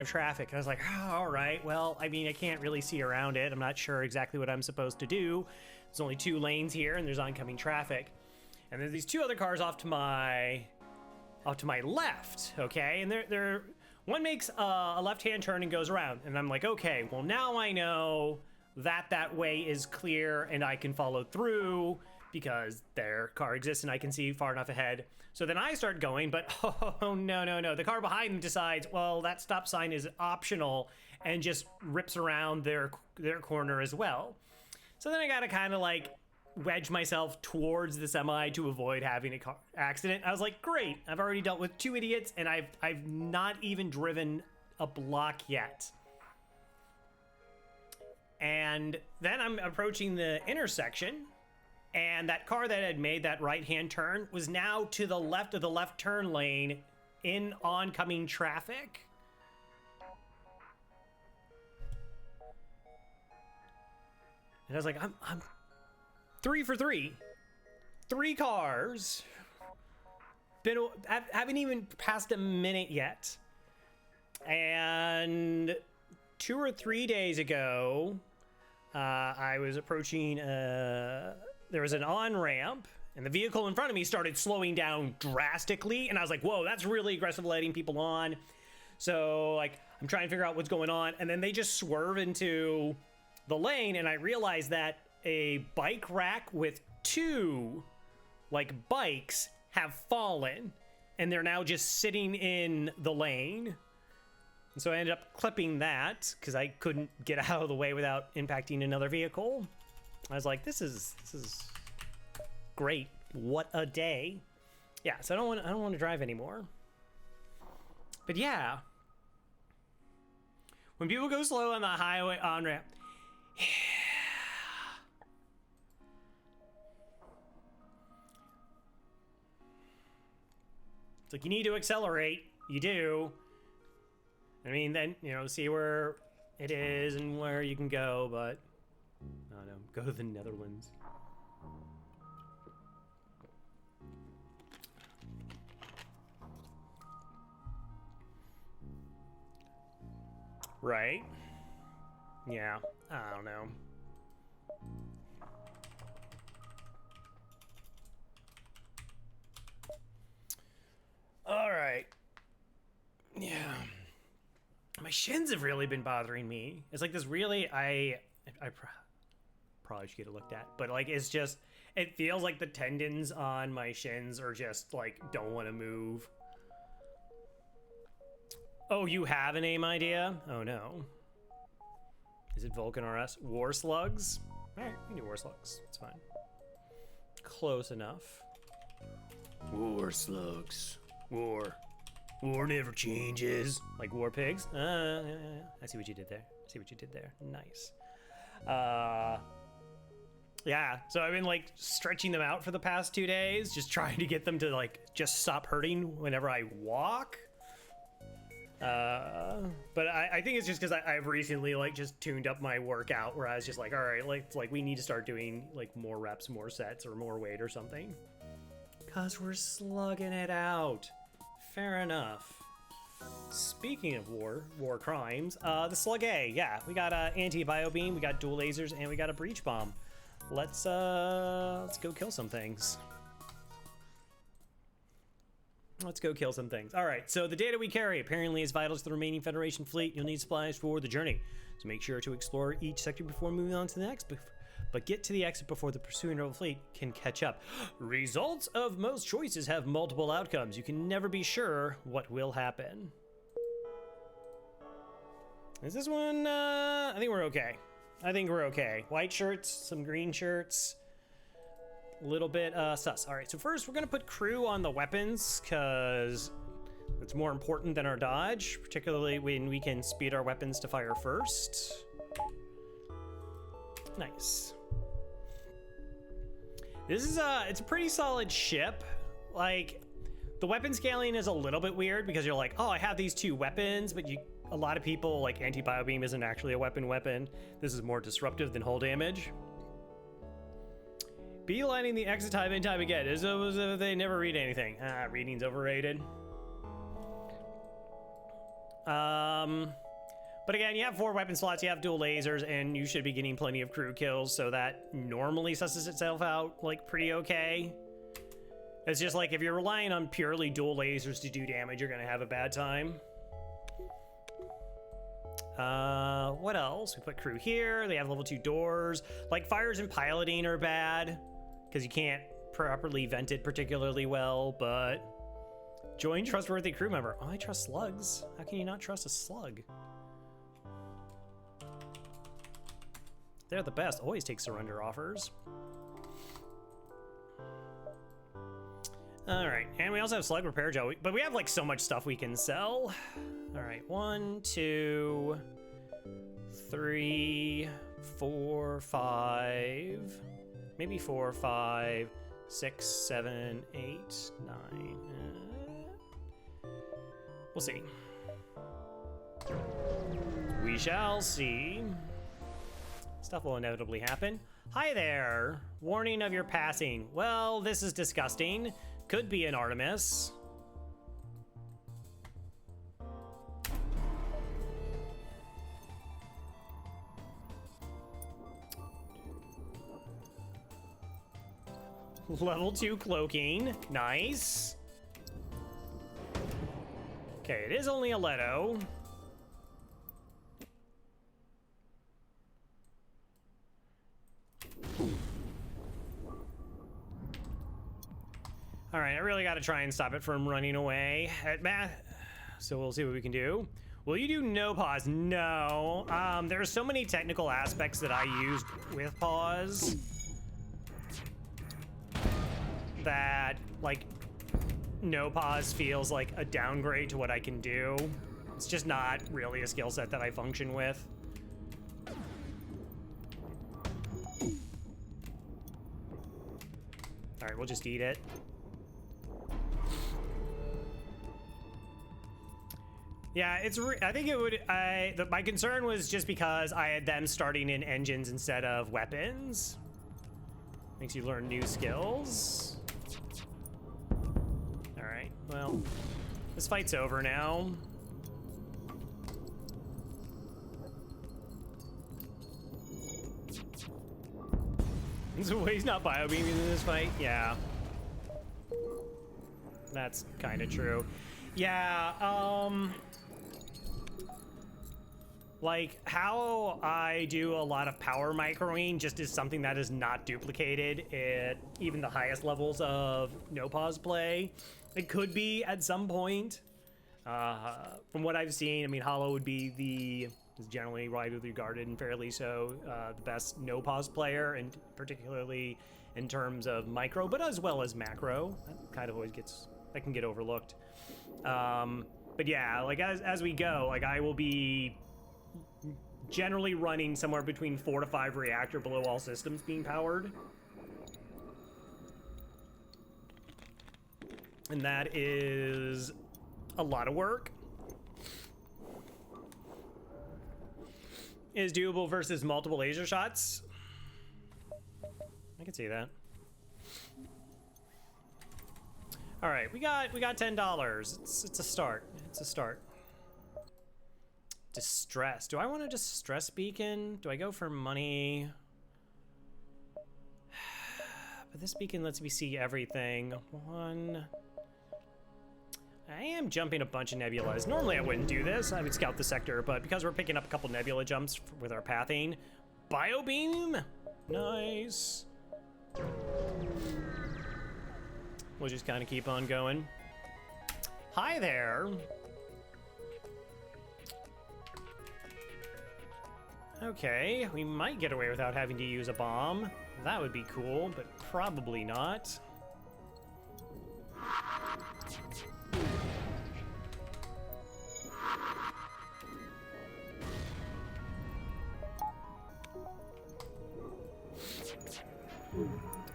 traffic. I was like, oh, all right, well, I mean, I can't really see around it. I'm not sure exactly what I'm supposed to do. There's only 2 lanes here and there's oncoming traffic. And there's these 2 other cars off to my left, okay? And they're one makes a left-hand turn and goes around. And I'm like, okay, well, now I know that way is clear and I can follow through because their car exists and I can see far enough ahead. So then I start going, but oh, no. The car behind them decides, well, that stop sign is optional and just rips around their corner as well. So then I gotta kind of like wedge myself towards the semi to avoid having a car accident. I was like, great, I've already dealt with 2 idiots and I've not even driven a block yet. And then I'm approaching the intersection, and that car that had made that right-hand turn was now to the left of the left turn lane in oncoming traffic. And I was like, I'm 3 for 3. 3 cars. Haven't even passed a minute yet. And 2 or 3 days ago, I was approaching, there was an on-ramp, and the vehicle in front of me started slowing down drastically, and I was like, whoa, that's really aggressive letting people on. So, like, I'm trying to figure out what's going on, and then they just swerve into the lane, and I realized that a bike rack with 2, like, bikes have fallen, and they're now just sitting in the lane. And so I ended up clipping that because I couldn't get out of the way without impacting another vehicle. I was like, this is great. What a day. Yeah, so I don't want to drive anymore. But yeah. When people go slow on the highway on ramp. Yeah. It's like you need to accelerate. You do. I mean, then, you know, see where it is and where you can go, but I don't know, go to the Netherlands. Right? Yeah, I don't know. All right. Yeah. My shins have really been bothering me. It's like this really, I probably should get it looked at, but like, it's just, it feels like the tendons on my shins are just like, don't want to move. Oh, you have a name idea? Oh no. Is it Vulcan RS? War Slugs? All right, we can do War Slugs, it's fine. Close enough. War Slugs. War. War never changes. Like war pigs? I see what you did there. Nice. Yeah, so I've been like stretching them out for the past 2 days, just trying to get them to like just stop hurting whenever I walk. But I think it's just because I've recently like just tuned up my workout where I was just like, all right, like we need to start doing like more reps, more sets, or more weight or something. Cause we're slugging it out. Fair enough. Speaking of war crimes, the Slug A, yeah, we got anti-bio beam, we got dual lasers, and we got a breach bomb. Let's go kill some things. All right, so the data we carry apparently is vital to the remaining Federation fleet. You'll need supplies for the journey, so make sure to explore each sector before moving on to the next. But get to the exit before the pursuing rebel fleet can catch up. Results of most choices have multiple outcomes. You can never be sure what will happen. Is this one, I think we're okay. White shirts, some green shirts. A little bit sus. All right, so first we're gonna put crew on the weapons because it's more important than our dodge, particularly when we can speed our weapons to fire first. Nice. This is it's a pretty solid ship. Like, the weapon scaling is a little bit weird because you're like, oh, I have these 2 weapons, but a lot of people, like, anti-bio beam isn't actually a weapon. This is more disruptive than hull damage. Beelining the exit time and time again. As though they never read anything. Reading's overrated. But again, you have 4 weapon slots, you have dual lasers, and you should be getting plenty of crew kills, so that normally susses itself out, like, pretty okay. It's just like, if you're relying on purely dual lasers to do damage, you're gonna have a bad time. What else? We put crew here, they have level 2 doors. Like, fires and piloting are bad, because you can't properly vent it particularly well, but... Join trustworthy crew member. Oh, I trust slugs. How can you not trust a slug? They're the best. Always take surrender offers. All right, and we also have slug repair gel, but we have like so much stuff we can sell. All right, 1, 2, 3, 4, 5, maybe 4, 5, 6, 7, 8, 9. We'll see. We shall see. Stuff will inevitably happen. Hi there. Warning of your passing. Well, this is disgusting. Could be an Artemis. Level 2 cloaking. Nice. Okay, it is only a Leto. All right, I really got to try and stop it from running away at math. So we'll see what we can do. Will you do no pause? No. There are so many technical aspects that I used with pause that, like, no pause feels like a downgrade to what I can do. It's just not really a skill set that I function with. All right, we'll just eat it. Yeah, I think it would. My concern was just because I had them starting in engines instead of weapons. Makes you learn new skills. All right. Well, this fight's over now. So he's not biobeaming in this fight. Yeah. That's kind of true. Yeah. Like, how I do a lot of power microing just is something that is not duplicated at even the highest levels of no pause play. It could be at some point. From what I've seen, I mean, Hollow would be is generally widely regarded and fairly so the best no pause player, and particularly in terms of micro, but as well as macro. That kind of always that can get overlooked. But yeah, like as we go, like I will be generally running somewhere between 4 to 5 reactor below all systems being powered. And that is a lot of work. Is doable versus multiple laser shots. I can see that. All right, we got $10. It's a start. It's a start. Distress. Do I want a distress beacon? Do I go for money? But this beacon lets me see everything. I am jumping a bunch of nebulas. Normally I wouldn't do this. I would scout the sector, but because we're picking up a couple nebula jumps with our pathing. Biobeam? Nice. We'll just kind of keep on going. Hi there. Okay, we might get away without having to use a bomb. That would be cool, but probably not.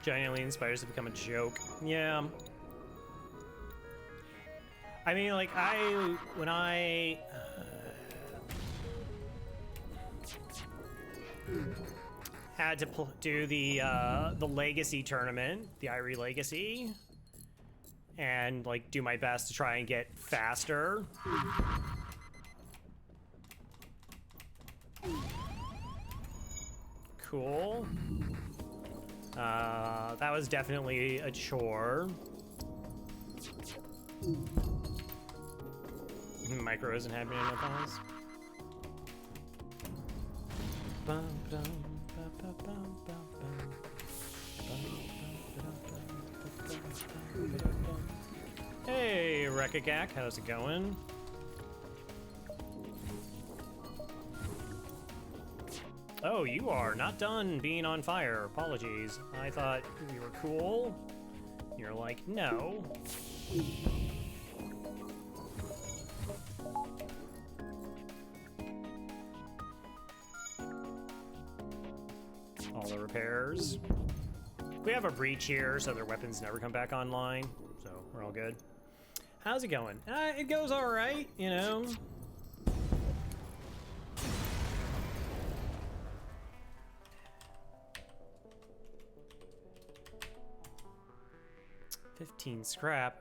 Giant alien spiders have become a joke. Yeah. I mean, like, when I had to do the Legacy tournament, the Irie Legacy, and, like, do my best to try and get faster. Cool. That was definitely a chore. Micro isn't happening in the pause. Hey, Rekagak, how's it going? Oh, you are not done being on fire. Apologies. I thought we were cool. You're like, no. All the repairs. We have a breach here, so their weapons never come back online. So we're all good. How's it going? It goes all right, you know. $15 scrap.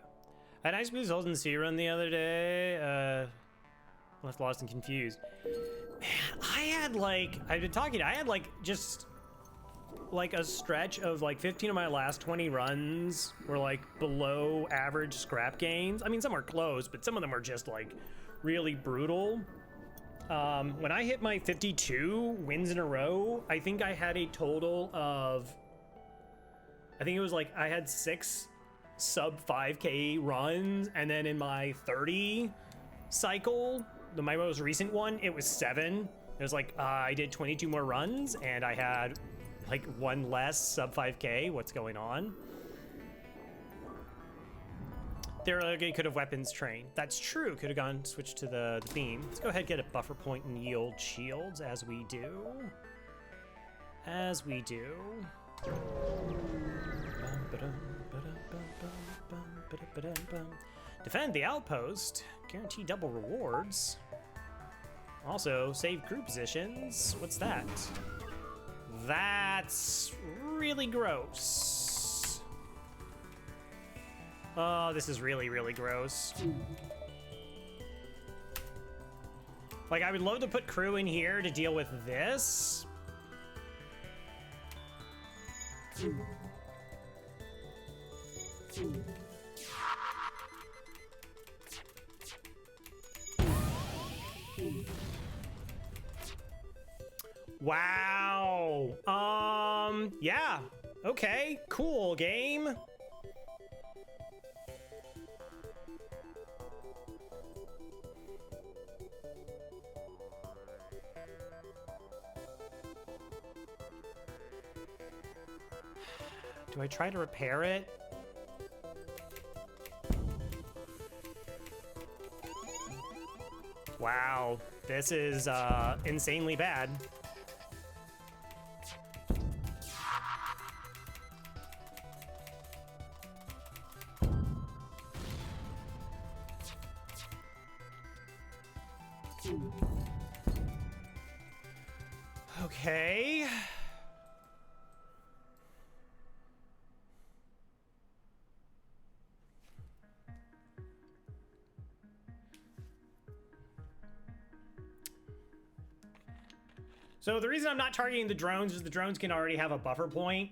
I had nice boost Holden Sea run the other day. Left lost and confused. Man, I had like, I've been talking, I had like just like a stretch of like 15 of my last 20 runs were like below average scrap gains. I mean, some are close, but some of them are just like really brutal. When I hit my 52 wins in a row, I think I had a total of, I think it was like I had 6 sub 5K runs, and then in my 30 cycle, my most recent one, it was 7. It was like I did 22 more runs and I had like 1 less sub 5K. What's going on? They could have weapons trained. That's true. Could have gone switched to the theme. Let's go ahead and get a buffer point and yield shields as we do. As we do. Defend the outpost. Guarantee double rewards. Also, save group positions. What's that? That's really gross. Oh, this is really, really gross. Like, I would love to put crew in here to deal with this. Wow. Yeah. Okay, cool game. Do I try to repair it? Wow, this is insanely bad. Okay. So the reason I'm not targeting the drones is the drones can already have a buffer point.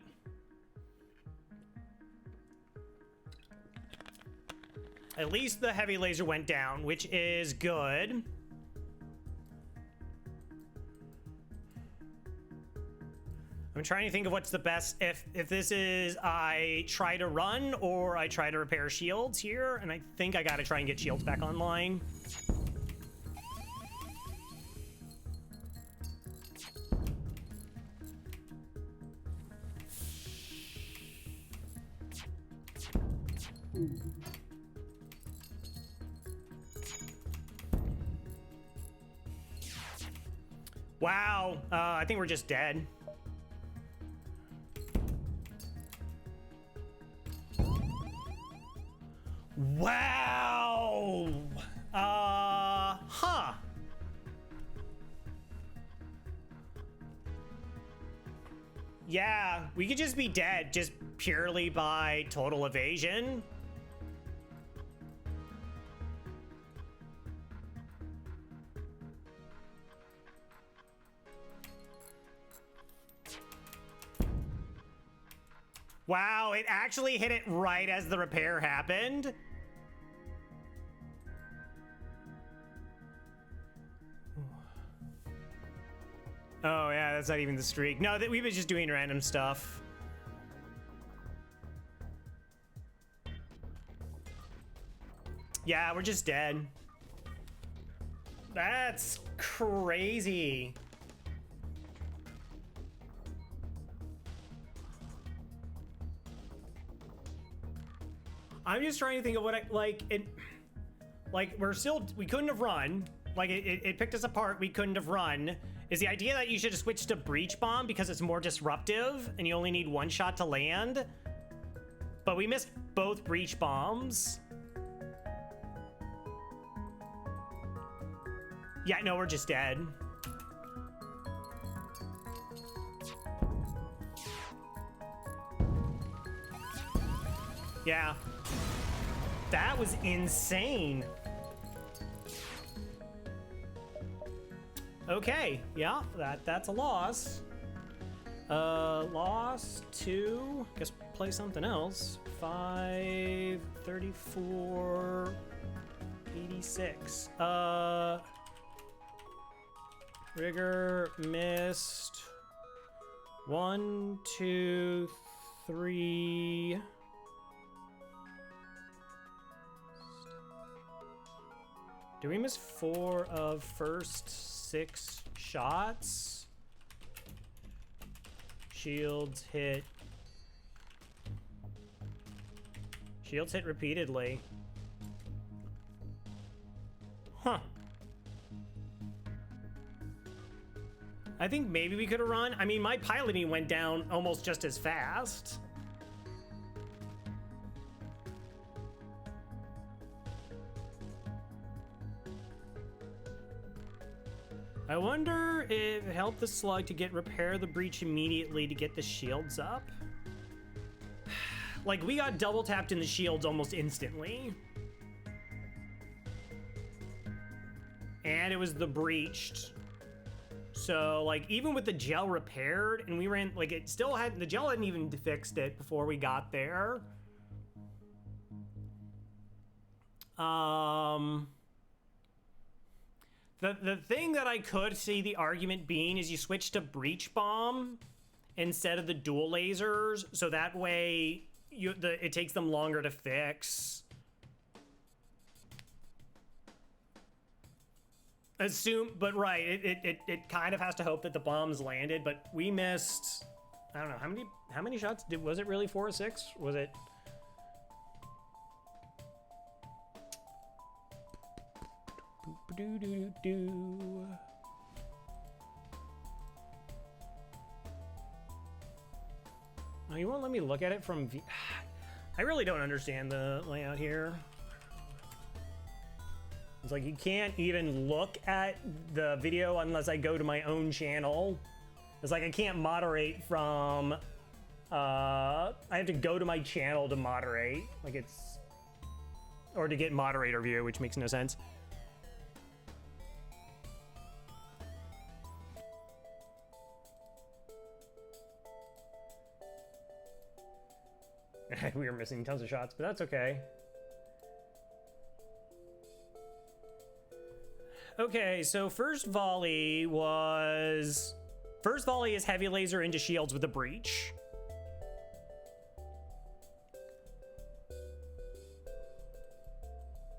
At least the heavy laser went down, which is good. I'm trying to think of what's the best, if this is I try to run or I try to repair shields here, and I think I gotta try and get shields back online. Wow, I think we're just dead. Wow! Huh. Yeah, we could just be dead just purely by total evasion. Wow, it actually hit it right as the repair happened. Oh yeah, that's not even the streak. No, we was just doing random stuff. Yeah, we're just dead. That's crazy. I'm just trying to think of what we couldn't have run. Like it picked us apart. We couldn't have run. Is the idea that you should have switched to breach bomb because it's more disruptive and you only need one shot to land? But we missed both breach bombs. Yeah, no, we're just dead. Yeah. That was insane. Okay, yeah, that's a loss. Loss to, guess play something else. 534 86. Rigger missed 1, 2, 3. Did we miss 4 of first 6 shots? Shields hit. Shields hit repeatedly. Huh. I think maybe we could have run. I mean, my piloting went down almost just as fast. I wonder if it helped the Slug to repair the breach immediately to get the shields up. Like, we got double tapped in the shields almost instantly. And it was the breached. So, like, even with the gel repaired, and we ran, like, it still hadn't, the gel hadn't even fixed it before we got there. The thing that I could see the argument being is you switch to breach bomb instead of the dual lasers, so that way it takes them longer to fix. But right, it kind of has to hope that the bombs landed, but we missed, I don't know, how many shots was it really 4 or 6? Was it? Oh, you won't let me look at it from I really don't understand the layout here. It's like you can't even look at the video unless I go to my own channel. It's like I can't moderate from I have to go to my channel to moderate. Like it's, or to get moderator view, which makes no sense. We were missing tons of shots, but that's okay. Okay, so first volley is heavy laser into shields with a breach.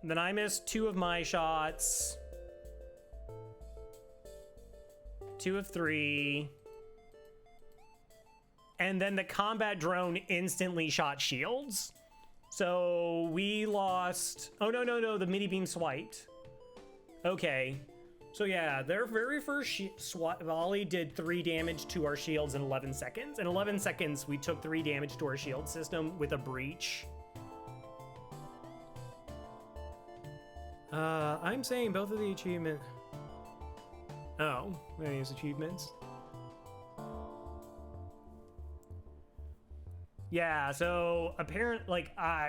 Then I missed 2 of my shots. 2 of 3. And then the combat drone instantly shot shields. So we lost, oh no, the mini beam swiped. Okay, so yeah, their very first volley did 3 damage to our shields in 11 seconds. In 11 seconds, we took 3 damage to our shield system with a breach. I'm saying both of the achievement. Oh, these achievements. Yeah, so apparently,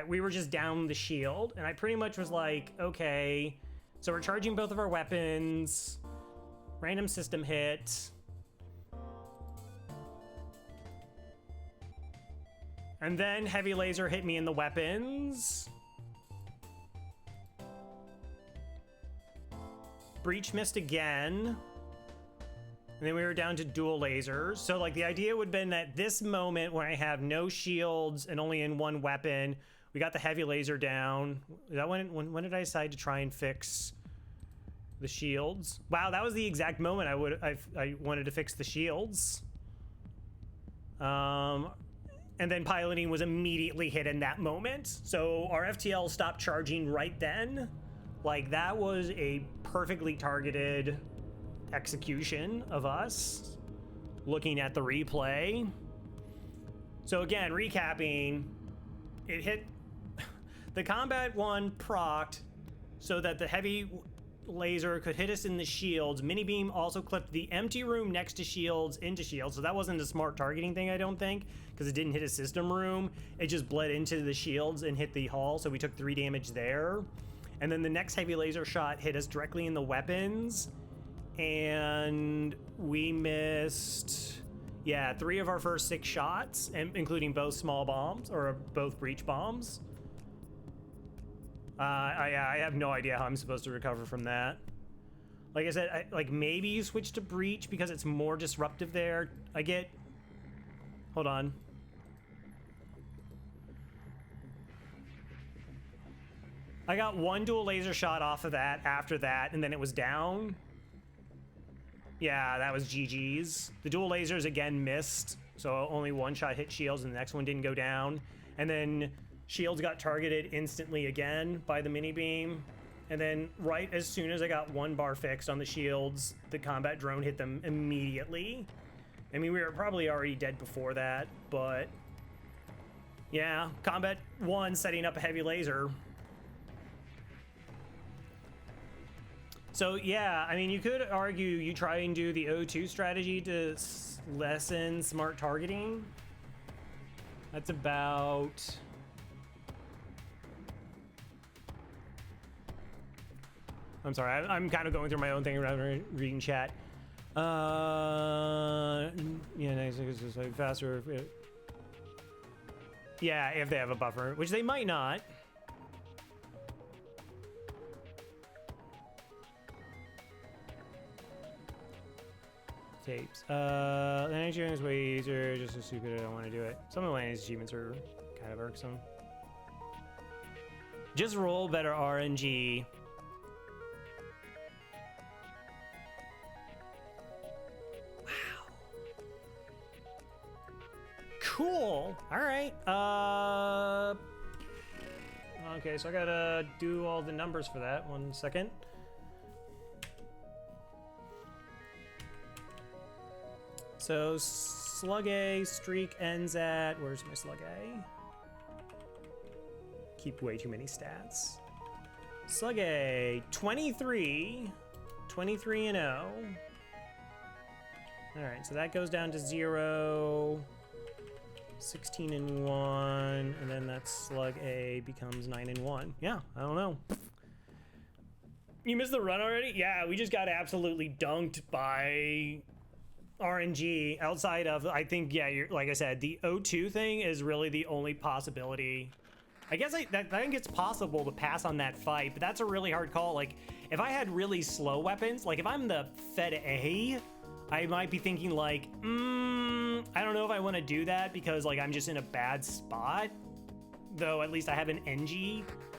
we were just down the shield, and I pretty much was like, okay, so we're charging both of our weapons, random system hit, And then heavy laser hit me in the weapons. Breach missed again. And then we were down to dual lasers. So like the idea would have been that this moment when I have no shields and only in one weapon, we got the heavy laser down. Is that when did I decide to try and fix the shields? Wow, that was the exact moment I wanted to fix the shields. And then piloting was immediately hit in that moment. So our FTL stopped charging right then. Like that was a perfectly targeted execution of us looking at the replay. So again, recapping, it hit the combat one procced so that the heavy laser could hit us in the shields. Mini beam also clipped the empty room next to shields into shields, so that wasn't a smart targeting thing, I don't think, because it didn't hit a system room. It just bled into the shields and hit the hull, so we took 3 damage there. And then the next heavy laser shot hit us directly in the weapons, and we missed, yeah, 3 of our first 6 shots, including both small bombs, or both breach bombs. I have no idea how I'm supposed to recover from that. Like I said, like maybe you switch to breach because it's more disruptive there. Hold on. I got 1 dual laser shot off of that after that, and then it was down. Yeah, that was GG's. The dual lasers again missed, so only 1 shot hit shields and the next one didn't go down. And then shields got targeted instantly again by the mini beam. And then right as soon as I got 1 bar fixed on the shields, the combat drone hit them immediately. I mean, we were probably already dead before that, but yeah, combat 1 setting up a heavy laser. So yeah, I mean, you could argue you try and do the O2 strategy to lessen smart targeting. That's about... I'm sorry, I'm kind of going through my own thing rather than reading chat. Yeah, nice, it's just like faster. Yeah, if they have a buffer, which they might not. Tapes. Landing achievement is way easier, just so stupid I don't want to do it. Some of the landing achievements are kind of irksome. Just roll better RNG. Wow. Cool. All right. Okay, so I gotta do all the numbers for that. 1 second. So Slug A streak ends at, where's my Slug A? Keep way too many stats. Slug A, 23 and 0. All right, so that goes down to 0, 16 and 1, and then that Slug A becomes 9 and 1. Yeah, I don't know. You missed the run already? Yeah, we just got absolutely dunked by RNG outside of, I think, yeah, like I said, the O2 thing is really the only possibility. I guess I think it's possible to pass on that fight, but that's a really hard call. Like, if I had really slow weapons, like if I'm the Fed A, I might be thinking like, I don't know if I want to do that because like I'm just in a bad spot. Though at least I have an NG